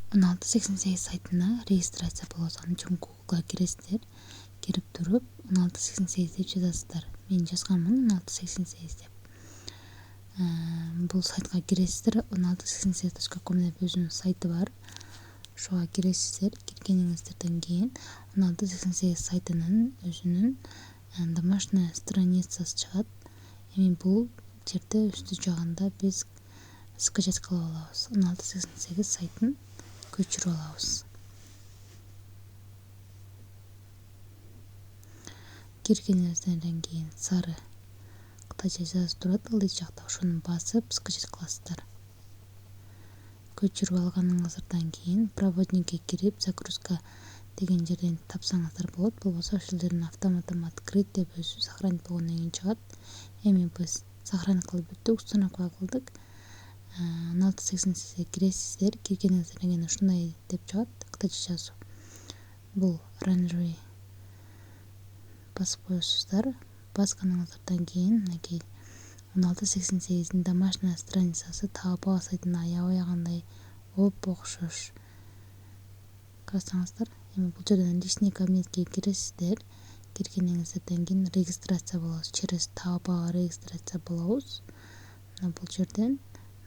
1688 сайтына регистрация болосуңар. Анын үчүн Google'га киресиздер. Кирип туруп 1688 деп жазасыздар. Мен жазганмын 1688 деп. Бул сайтка киресиздер. 1688.com деп өзүнүн сайты бар. Ошого киресиздер. Киргениңиздерден кийин 1688 сайтынын өзүнүн домашняя страницасы чыгат. Эми бул жерде үстү жагында биз скачать кылып алабыз. 1688 сайтын көчүрүп алабыз. Киргениңизден кийин сары кытайча жазып турат алдый жакта. Ошону басып скачать кыласыздар. Көчүрүп алганыңыздан кийин проводникке кирип загрузка деген жерден тапсаңыздар болот. Болбосо ошол жерден автоматом открыть деп өзү сохранить болгондон кийин чыгат. Эми биз сохранить кылып бүттүк, установка кылдык. 1688 киресиздер. Киргениңизден кийин ушундай деп чыгат. Кытайча жазуу. Бул оранжевый басып коесуздар. Басканыңыздан кийин мынакей 1688 домашняя страницасы Taobao сайтына аябай кандай оп окшош. Карасаңыздар, эми бул жерден личный кабинетке киресиздер. Киргениңизден кийин регистрация болобуз. Через Taobao регистрация болобуз. Мына бул жерден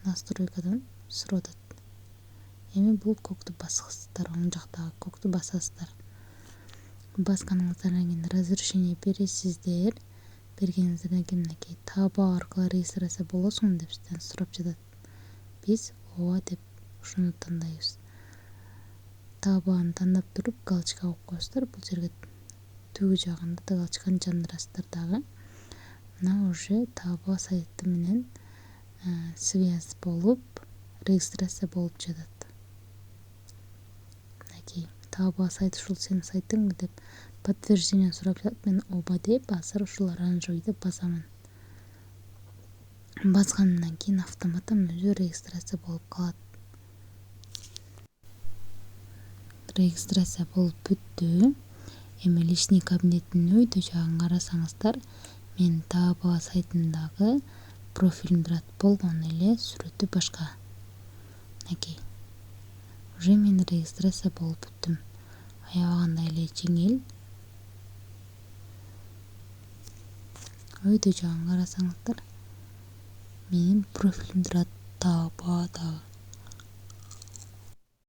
настройкадан сурап атат. Эми бул көктү басасыздар, оң жактагы көктү басасыздар. Басканыңыздан кийин разрешение бересиздер. Бергениңизден кийин мынакей Taobao аркылуу регистрация болосуңбу деп сизден сурап жатат. Биз ооба деп ушуну тандайбыз. Taobao'ну тандап туруп галочка коюп коесуздар. Бул жерге түбү жагында галочканы жандырасыздар дагы. Мына уже Taobao сайты менен связь болуп, регистрация болуп жатат. Мынакей Taobao сайты ушул сенин сайтыңбы деп подтверждение сурап жатат. Мен ооба деп азыр ушул оранжевыйды басамын. Баскандан кийин автоматтан өзү регистрация болуп калат. Регистрация болуп бүттү. Эми личный кабинеттин өйдө жагын карасаңыздар, мен Taobao сайтындагы профилим турат, болгон эле сүрөтү башка. Мынакей. Уже мен регистрация болуп бүттүм. Аябагандай эле жеңил. Өйдө жагын карасаңыздар, менин профилим турат Taobao'дагы.